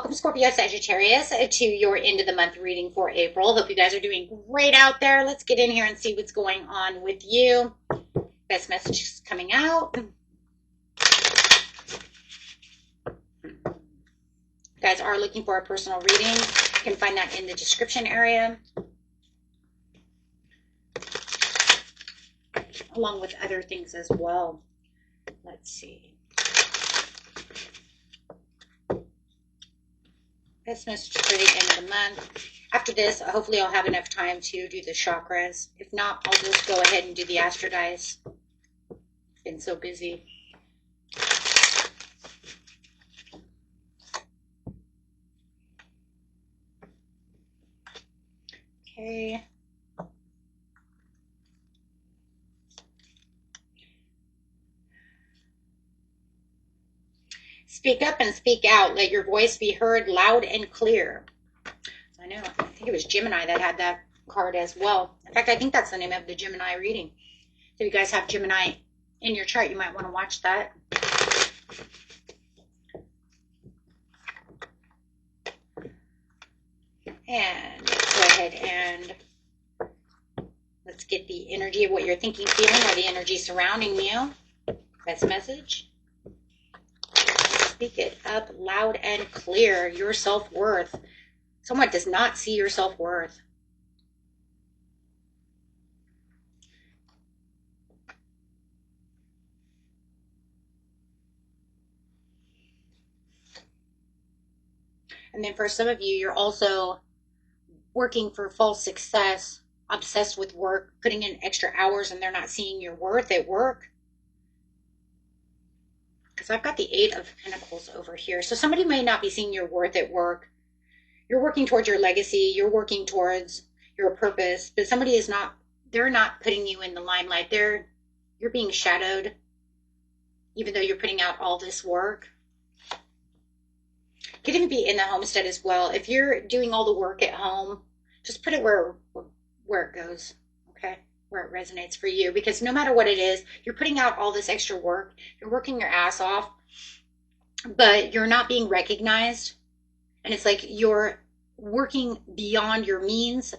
welcome Scorpio-Sagittarius to your end of the month reading for April. Hope you guys are doing great out there. Let's get in here and see what's going on with you. Best messages coming out. You guys are looking for a personal reading. You can find that in the description area, along with other things as well. Let's see. Best message for the end of the month. After this, hopefully I'll have enough time to do the chakras. If not, I'll just go ahead and do the astro dice. Been so busy. Okay. Speak up and speak out. Let your voice be heard loud and clear. I know, I think it was Gemini that had that card as well. In fact, I think that's the name of the Gemini reading. If you guys have Gemini in your chart, you might want to watch that. And let's go ahead and let's get the energy of what you're thinking, feeling, or the energy surrounding you. Best message. Speak it up loud and clear. Your self-worth. Someone does not see your self-worth. And then for some of you, you're also working for false success, obsessed with work, putting in extra hours, and they're not seeing your worth at work. Because I've got the 8 of Pentacles over here. So somebody may not be seeing your worth at work. You're working towards your legacy. You're working towards your purpose. But somebody is not, they're not putting you in the limelight. You're being shadowed, even though you're putting out all this work. Could even be in the homestead as well. If you're doing all the work at home, just put it where it goes, okay? Where it resonates for you. Because no matter what it is, you're putting out all this extra work. You're working your ass off, but you're not being recognized. And it's like you're working beyond your means,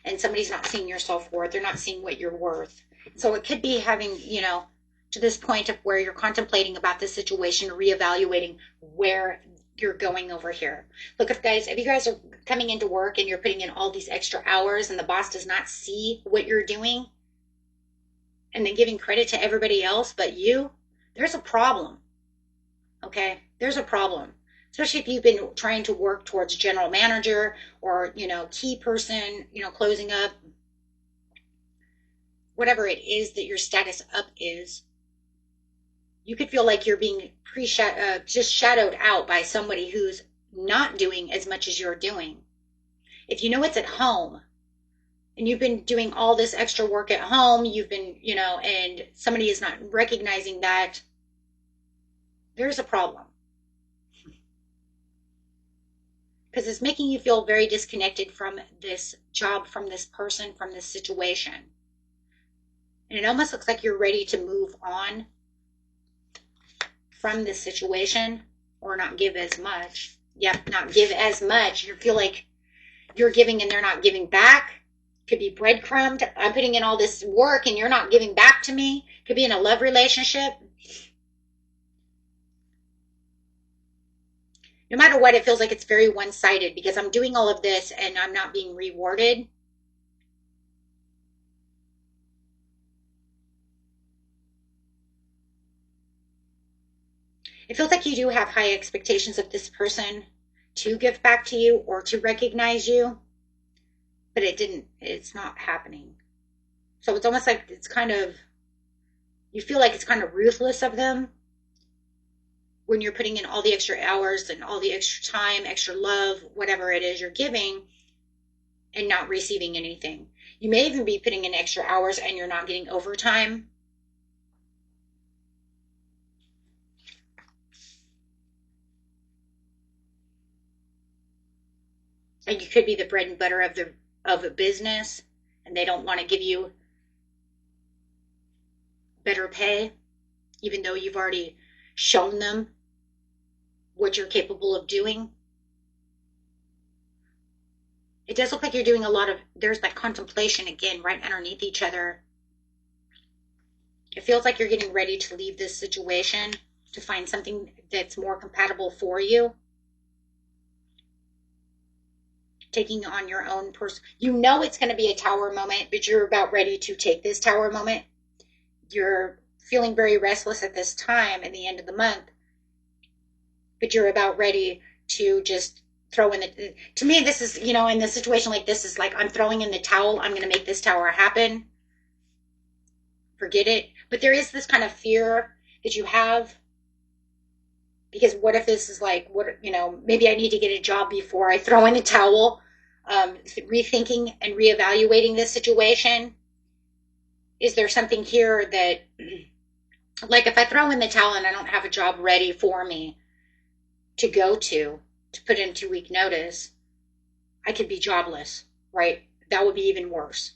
and somebody's not seeing your self-worth. They're not seeing what you're worth. So it could be having, to this point of where you're contemplating about this situation, reevaluating where you're going over here. Look, if you guys are coming into work and you're putting in all these extra hours and the boss does not see what you're doing and then giving credit to everybody else but you, there's a problem. Okay? There's a problem. Especially if you've been trying to work towards general manager or, key person, closing up, whatever it is that your status up is. You could feel like you're being just shadowed out by somebody who's not doing as much as you're doing. If you know it's at home and you've been doing all this extra work at home, you've been, and somebody is not recognizing that, there's a problem. Because it's making you feel very disconnected from this job, from this person, from this situation. And it almost looks like you're ready to move on from this situation or not give as much. Yep, not give as much. You feel like you're giving and they're not giving back. Could be breadcrumbed. I'm putting in all this work and you're not giving back to me. Could be in a love relationship. No matter what, it feels like it's very one-sided because I'm doing all of this and I'm not being rewarded. It feels like you do have high expectations of this person to give back to you or to recognize you, but it's not happening. So it's almost like you feel like it's kind of ruthless of them when you're putting in all the extra hours and all the extra time, extra love, whatever it is you're giving, and not receiving anything. You may even be putting in extra hours and you're not getting overtime. And you could be the bread and butter of a business, and they don't want to give you better pay, even though you've already shown them what you're capable of doing. It does look like you're doing a lot of, there's that contemplation again right underneath each other. It feels like you're getting ready to leave this situation to find something that's more compatible for you. Taking on your own person. You know it's going to be a tower moment, but you're about ready to take this tower moment. You're feeling very restless at this time at the end of the month, but you're about ready to just throw in the, to me, this is, you know, in the situation like this is like, I'm throwing in the towel. I'm going to make this tower happen. Forget it. But there is this kind of fear that you have, because what if this is like, what, you know, maybe I need to get a job before I throw in the towel. Rethinking and reevaluating this situation. Is there something here that, like, if I throw in the towel and I don't have a job ready for me to go to put in 2-week notice, I could be jobless, right? That would be even worse.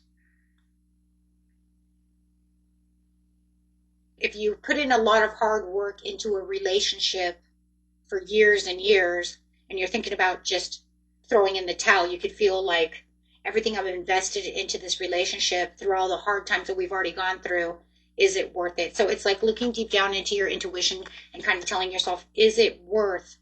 If you put in a lot of hard work into a relationship for years and years, and you're thinking about just throwing in the towel, you could feel like everything I've invested into this relationship through all the hard times that we've already gone through, is it worth it? So it's like looking deep down into your intuition and kind of telling yourself, is it worth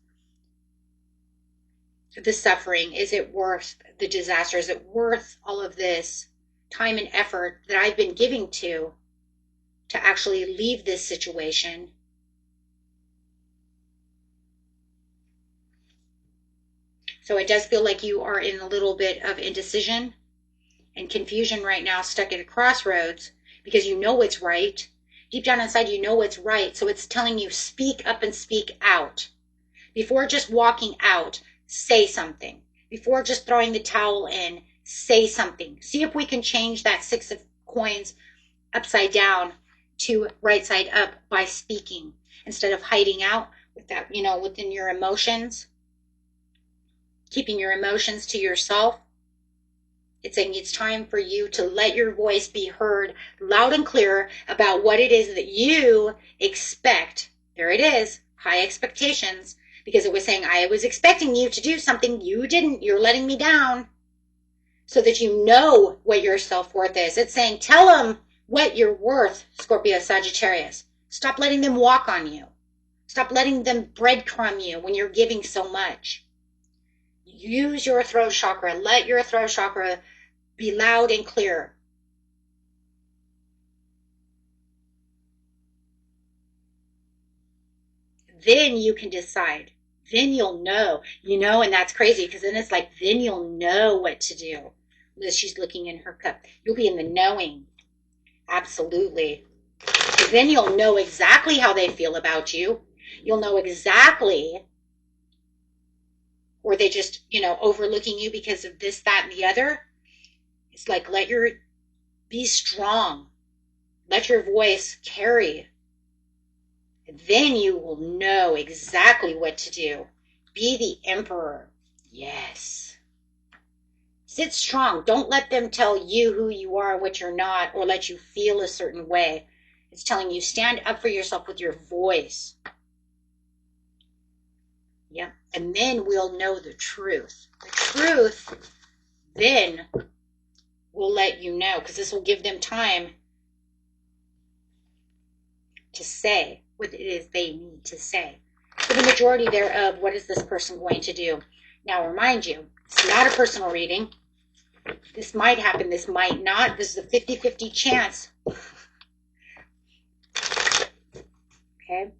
the suffering? Is it worth the disaster? Is it worth all of this time and effort that I've been giving to actually leave this situation? So it does feel like you are in a little bit of indecision and confusion right now, stuck at a crossroads, because you know what's right. Deep down inside, you know what's right. So it's telling you, speak up and speak out. Before just walking out, say something. Before just throwing the towel in, say something. See if we can change that 6 of coins upside down to right side up by speaking, instead of hiding out with that, you know, within your emotions, keeping your emotions to yourself. It's saying it's time for you to let your voice be heard loud and clear about what it is that you expect. There it is, high expectations, because it was saying, I was expecting you to do something you didn't. You're letting me down. So that you know what your self-worth is. It's saying, tell them what you're worth, Scorpio-Sagittarius. Stop letting them walk on you. Stop letting them breadcrumb you when you're giving so much. Use your throat chakra. Let your throat chakra be loud and clear. Then you can decide. Then you'll know, you know, and that's crazy because then it's like, then you'll know what to do. Liz, she's looking in her cup. You'll be in the knowing. Absolutely. Because then you'll know exactly how they feel about you. You'll know exactly, or they just, you know, overlooking you because of this, that, and the other. It's like, be strong. Let your voice carry. Then you will know exactly what to do. Be the emperor. Yes. Sit strong. Don't let them tell you who you are, what you're not, or let you feel a certain way. It's telling you, stand up for yourself with your voice. Yeah. And then we'll know the truth. The truth then will let you know, because this will give them time to say what it is they need to say. For the majority thereof, what is this person going to do? Now, remind you, it's not a personal reading. This might happen, this might not. This is a 50-50 chance. Okay.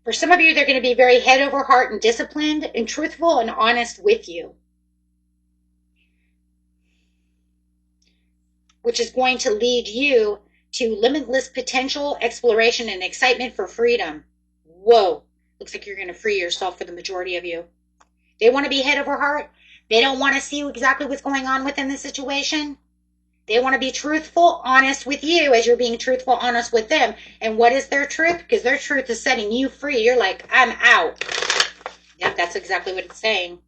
For some of you, they're going to be very head over heart and disciplined and truthful and honest with you, which is going to lead you to limitless potential, exploration, and excitement for freedom. Whoa. Looks like you're going to free yourself for the majority of you. They want to be head over heart. They don't want to see exactly what's going on within the situation. They want to be truthful, honest with you as you're being truthful, honest with them. And what is their truth? Because their truth is setting you free. You're like, I'm out. Yep, that's exactly what it's saying.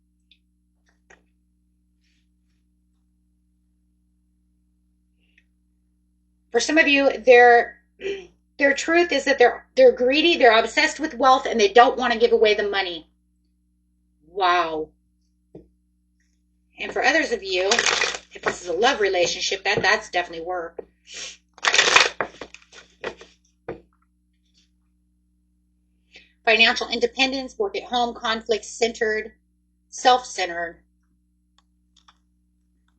For some of you, their truth is that they're greedy, they're obsessed with wealth, and they don't want to give away the money. Wow. And for others of you, if this is a love relationship, that's definitely work. Financial independence, work at home, conflict-centered, self-centered.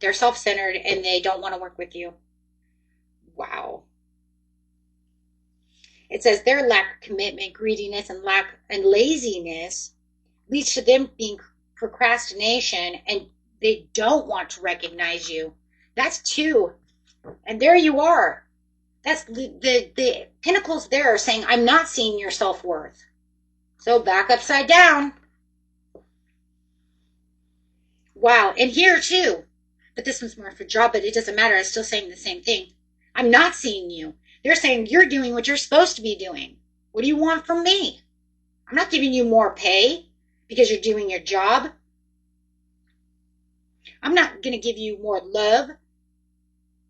They're self-centered and they don't want to work with you. Wow. It says their lack of commitment, greediness, and laziness leads to them being procrastination, and they don't want to recognize you. That's two. And there you are. That's the pinnacles there are saying, I'm not seeing your self-worth. So back upside down. Wow. And here too. But this one's more for job, but it doesn't matter. I'm still saying the same thing. I'm not seeing you. They're saying you're doing what you're supposed to be doing. What do you want from me? I'm not giving you more pay because you're doing your job. I'm not going to give you more love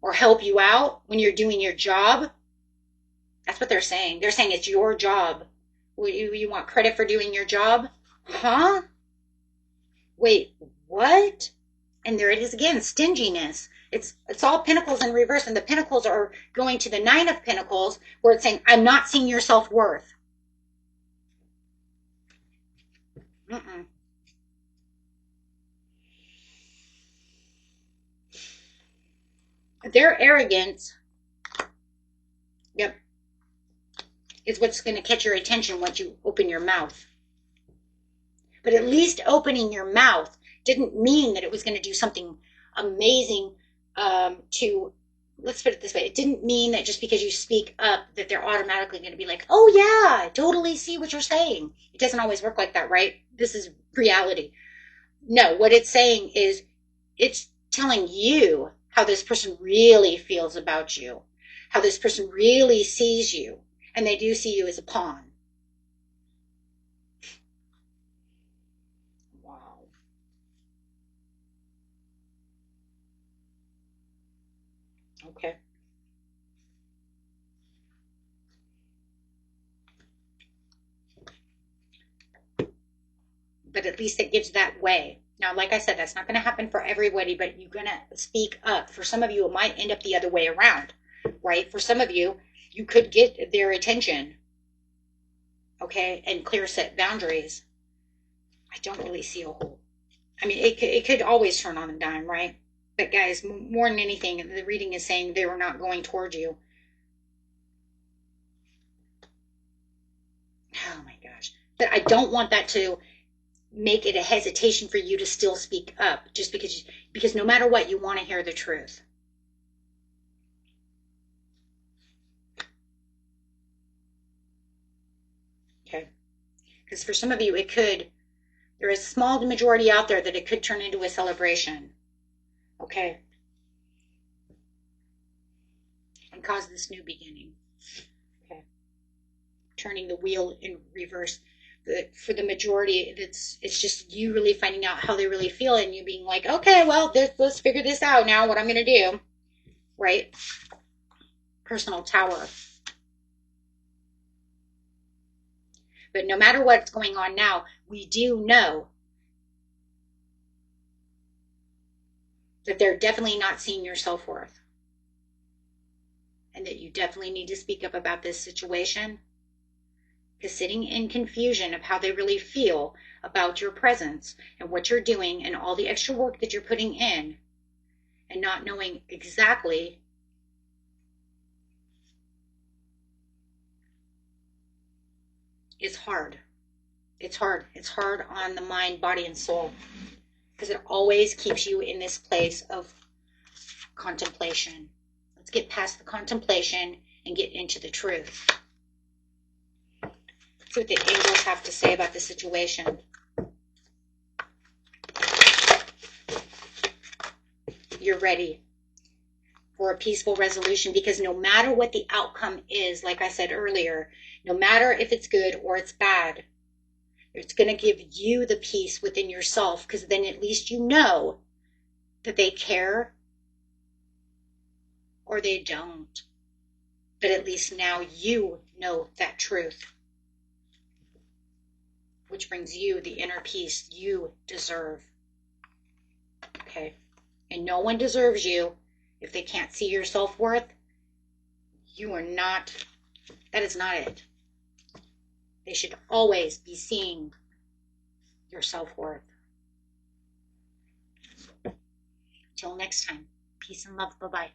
or help you out when you're doing your job. That's what they're saying. They're saying it's your job. You want credit for doing your job? Huh? Wait, what? And there it is again, stinginess. It's all pentacles in reverse, and the pentacles are going to the 9 of pentacles, where it's saying, I'm not seeing your self-worth. Their arrogance, yep, is what's going to catch your attention once you open your mouth. But at least opening your mouth didn't mean that it was going to do something amazing let's put it this way, it didn't mean that just because you speak up that they're automatically going to be like, oh yeah, I totally see what you're saying. It doesn't always work like that, right? This is reality. No, what it's saying is it's telling you how this person really feels about you, how this person really sees you, and they do see you as a pawn. Wow. Okay. But at least it gives that way. Now, like I said, that's not going to happen for everybody, but you're going to speak up. For some of you, it might end up the other way around, right? For some of you, you could get their attention, okay, and clear set boundaries. I don't really see a whole. I mean, it could always turn on a dime, right? But guys, more than anything, the reading is saying they were not going toward you. Oh my gosh. But I don't want that to make it a hesitation for you to still speak up, just because no matter what, you want to hear the truth. Okay. Because for some of you, there is a small majority out there that it could turn into a celebration. Okay. And cause this new beginning. Okay. Turning the wheel in reverse. For the majority, it's just you really finding out how they really feel, and you being like, okay, well, let's figure this out now, what I'm going to do, right? Personal tower. But no matter what's going on now, we do know that they're definitely not seeing your self-worth, and that you definitely need to speak up about this situation. Because sitting in confusion of how they really feel about your presence and what you're doing and all the extra work that you're putting in, and not knowing exactly is hard. It's hard. It's hard on the mind, body, and soul, because it always keeps you in this place of contemplation. Let's get past the contemplation and get into the truth. See what the angels have to say about the situation. You're ready for a peaceful resolution, because no matter what the outcome is, like I said earlier, no matter if it's good or it's bad, it's going to give you the peace within yourself, because then at least you know that they care or they don't. But at least now you know that truth, which brings you the inner peace you deserve. Okay? And no one deserves you if they can't see your self-worth. You are not, that is not it. They should always be seeing your self-worth. Till next time, peace and love. Bye-bye.